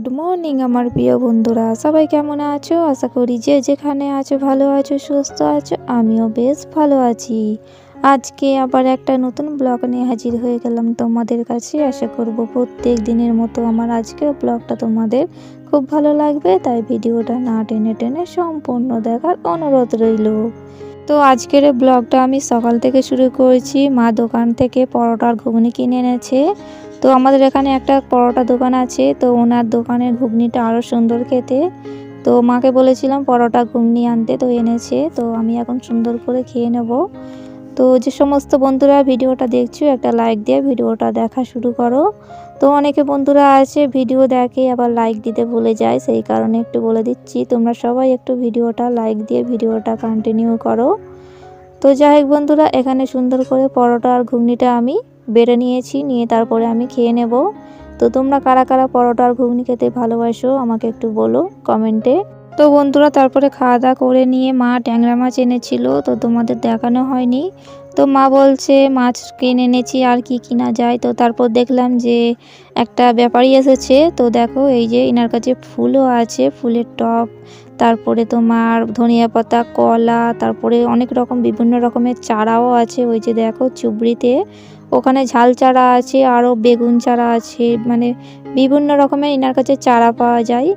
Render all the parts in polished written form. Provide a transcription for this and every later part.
Good morning আমার প্রিয় বন্ধুরা, সবাই কেমন আছো? আশা করি যে যেখানে আছো ভালো আছো, সুস্থ আছো। আমিও বেশ ভালো আছি। আজকে আবার একটা নতুন ব্লগ নিয়ে হাজির হয়ে গেলাম তোমাদের কাছে। আশা করব প্রত্যেক দিনের মতো আমার আজকের ব্লগটা তোমাদের খুব ভালো লাগবে, তাই ভিডিওটা না টেনে টেনে সম্পূর্ণ দেখার অনুরোধ রইল। তো আজকের ব্লগটা আমি সকাল থেকে শুরু করেছি। মা দোকান থেকে পরোটার ঘুগনি কিনে এনেছে। তো আমাদের এখানে একটা পরোটা দোকান আছে, তো ওনার দোকানের ঘুগনিটা আরও সুন্দর খেতে। তো মাকে বলেছিলাম পরোটা ঘুগনি আনতে, তো এনেছে। তো আমি এখন সুন্দর করে খেয়ে নেব। তো যে সমস্ত বন্ধুরা ভিডিওটা দেখছো, একটা লাইক দিয়ে ভিডিওটা দেখা শুরু করো। তো অনেকে বন্ধুরা আছে ভিডিও দেখে আবার লাইক দিতে ভুলে যায়, সেই কারণে একটু বলে দিচ্ছি, তোমরা সবাই একটু ভিডিওটা লাইক দিয়ে ভিডিওটা কন্টিনিউ করো। তো যাই হোক বন্ধুরা, এখানে সুন্দর করে পরোটা আর ঘুগনিটা আমি বেড়ে নিয়েছি, নিয়ে তারপরে আমি খেয়ে নেব। তো তোমরা কারা কারা পরোটা আর ঘুগনি খেতে ভালোবাসো আমাকে একটু বলো কমেন্টে। তো বন্ধুরা তারপরে খাওয়া দাওয়া করে নিয়ে মা ট্যাংরা মাছ এনেছিল, তো তোমাদের দেখানো হয়নি। তো মা বলছে মাছ কিনে এনেছি আর কি কিনা যায়। তো তারপর দেখলাম যে একটা ব্যাপারী এসেছে। তো দেখো এই যে এনার কাছে ফুলও আছে, ফুলের টব, তারপরে তোমার ধনিয়া পাতা, কলা, তারপরে অনেক রকম বিভিন্ন রকমের চারাও আছে। ওই যে দেখো চুবড়িতে ওখানে ঝাল চারা আছে, আরও বেগুন চারা আছে, মানে বিভিন্ন রকমের এনার কাছে চারা পাওয়া যায়।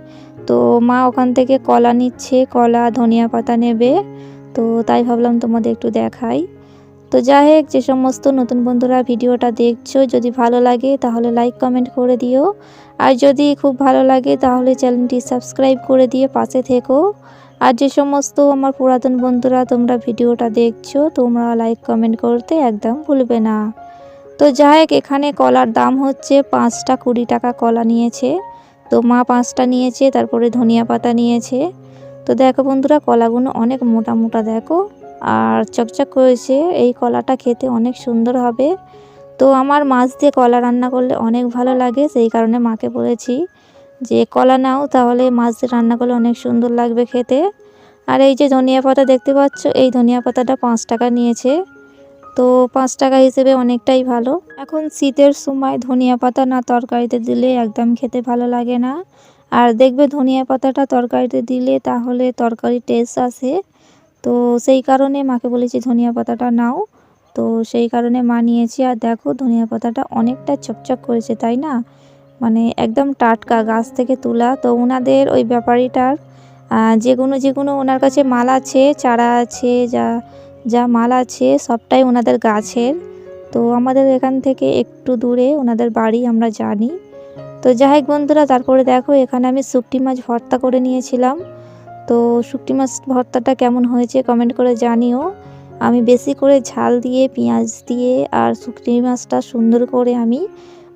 তো মা ওখান থেকে কলা নিচ্ছে, কলা ধনিয়া পাতা নেবে। তো তাই ভাবলাম তোমাদের একটু দেখাই। তো যাই হোক, যে সমস্ত নতুন বন্ধুরা ভিডিওটা দেখছো, যদি ভালো লাগে তাহলে লাইক কমেন্ট করে দিও। আর যদি খুব ভালো লাগে তাহলে চ্যানেলটি সাবস্ক্রাইব করে দিয়ে পাশে থেকো। আর যে সমস্ত আমার পুরাতন বন্ধুরা তোমরা ভিডিওটা দেখছো, তোমরা লাইক কমেন্ট করতে একদম ভুলবে না। তো যাই হোক, এখানে কলার দাম হচ্ছে 5টা 20 টাকা কলা নিয়েছে। তো মা 5টা নিয়েছে, তারপরে ধনিয়া পাতা নিয়েছে। তো দেখো বন্ধুরা কলাগুলো অনেক মোটা মোটা দেখো, আর চকচক করেছে। এই কলাটা খেতে অনেক সুন্দর হবে। তো আমার মাছ দিয়ে কলা রান্না করলে অনেক ভালো লাগে, সেই কারণে মাকে বলেছি যে কলা নাও, তাহলে মাছ দিয়ে রান্না করলে অনেক সুন্দর লাগবে খেতে। আর এই যে ধনিয়া পাতা দেখতে পাচ্ছ, এই ধনিয়া পাতাটা 5 টাকা নিয়েছে। তো 5 টাকা হিসেবে অনেকটাই ভালো। এখন শীতের সময় ধনিয়া পাতা না তরকারিতে দিলে একদম খেতে ভালো লাগে না। আর দেখবে ধনিয়া পাতাটা তরকারিতে দিলে তাহলে তরকারি টেস্ট আসে। তো সেই কারণে মাকে বলেছি ধনিয়া পাতাটা নাও। তো সেই কারণে মা নিয়েছি। আর দেখো ধনিয়া পাতাটা অনেকটা চকচক করেছে, তাই না? মানে একদম টাটকা গাছ থেকে তোলা। তো ওনাদের ওই ব্যাপারীটার যেগুলো যেগুলো ওনার কাছে মাল আছে, চারা আছে, যা যা মাল আছে সবটাই ওনাদের গাছের। তো আমাদের এখান থেকে একটু দূরে ওনাদের বাড়ি, আমরা জানি। তো যাই হোক বন্ধুরা, তারপরে দেখো এখানে আমি শুকটি মাছ ভর্তা করে নিয়েছিলাম। তো শুকটি মাছ ভর্তাটা কেমন হয়েছে কমেন্ট করে জানিও। আমি বেশি করে ঝাল দিয়ে পেঁয়াজ দিয়ে আর শুকটি মাছটা সুন্দর করে আমি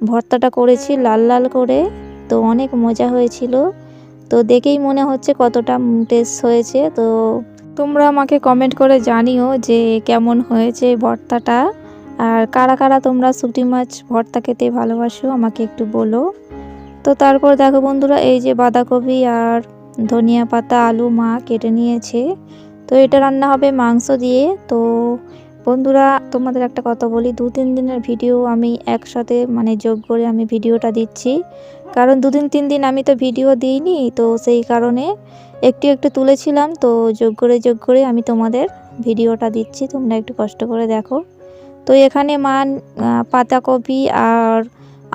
ভর্তাটা করেছি লাল লাল করে। তো অনেক মজা হয়েছিল। তো দেখেই মনে হচ্ছে কতটা টেস্ট হয়েছে। তো তোমরা আমাকে কমেন্ট করে জানিও যে কেমন হয়েছে ভর্তাটা। আর কারা কারা তোমরা শুকটি মাছ ভর্তা খেতে ভালোবাসো আমাকে একটু বলো। তো তারপর দেখো বন্ধুরা, এই যে বাঁধাকপি আর ধনিয়া পাতা আলু মা কেটে নিয়েছে। তো এটা রান্না হবে মাংস দিয়ে। তো বন্ধুরা তোমাদের একটা কথা বলি, 2-3 দিনের ভিডিও আমি একসাথে মানে যোগ করে আমি ভিডিওটা দিচ্ছি, কারণ 2-3 দিন আমি তো ভিডিও দিইনি। তো সেই কারণে একটু একটু তুলেছিলাম, তো যোগ করে আমি তোমাদের ভিডিওটা দিচ্ছি, তোমরা একটু কষ্ট করে দেখো। তো এখানে মা পাতাকপি আর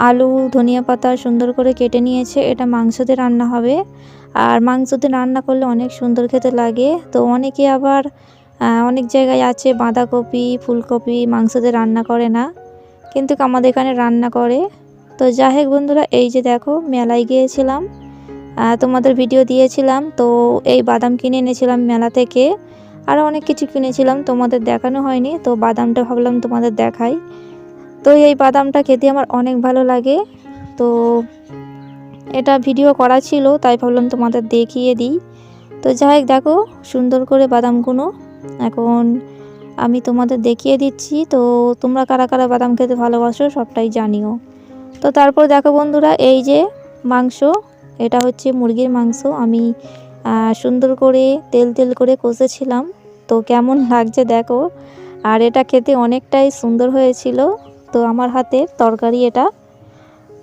আলু ধনিয়া পাতা সুন্দর করে কেটে নিয়েছে। এটা মাংস দিয়ে রান্না হবে। আর মাংস দিয়ে রান্না করলে অনেক সুন্দর খেতে লাগে। তো অনেকে আবার অনেক জায়গায় আছে বাঁধাকপি ফুলকপি মাংস দিয়ে রান্না করে না, কিন্তু আমাদের এখানে রান্না করে। তো যাই হোক বন্ধুরা, এই যে দেখো মেলায় গিয়েছিলাম, তোমাদের ভিডিও দিয়েছিলাম। তো এই বাদাম কিনে এনেছিলাম মেলা থেকে, আরও অনেক কিছু কিনেছিলাম, তোমাদের দেখানো হয়নি। তো বাদামটা ভাবলাম তোমাদের দেখাই। তো এই বাদামটা খেতে আমার অনেক ভালো লাগে। তো এটা ভিডিও করা ছিল, তাই ভাবলাম তোমাদের দেখিয়ে দিই। তো যাই হোক দেখো সুন্দর করে বাদামগুলো এখন আমি তোমাদের দেখিয়ে দিচ্ছি। তো তোমরা কারা কারা বাদাম খেতে ভালোবাসো সবটাই জানিও। তো তারপর দেখো বন্ধুরা, এই যে মাংস, এটা হচ্ছে মুরগির মাংস। আমি সুন্দর করে তেল তেল করে কষেছিলাম। তো কেমন লাগছে দেখো। আর এটা খেতে অনেকটাই সুন্দর হয়েছিল। তো আমার হাতের তরকারি এটা।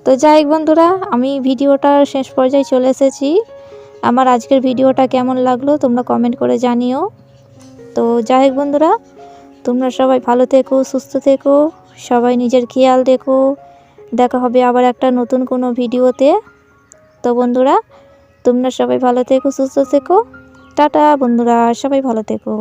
তো যাই হোক বন্ধুরা, আমি ভিডিওটার শেষ পর্যায়ে চলে এসেছি। আমার আজকের ভিডিওটা কেমন লাগলো তোমরা কমেন্ট করে জানিও। তো যাই হোক বন্ধুরা, তোমরা সবাই ভালো থেকো, সুস্থ থেকো, সবাই নিজের খেয়াল রেখো। দেখা হবে আবার একটা নতুন কোনো ভিডিওতে। তো বন্ধুরা, তোমরা সবাই ভালো থেকো, সুস্থ থেকো। টাটা বন্ধুরা, সবাই ভালো থেকো।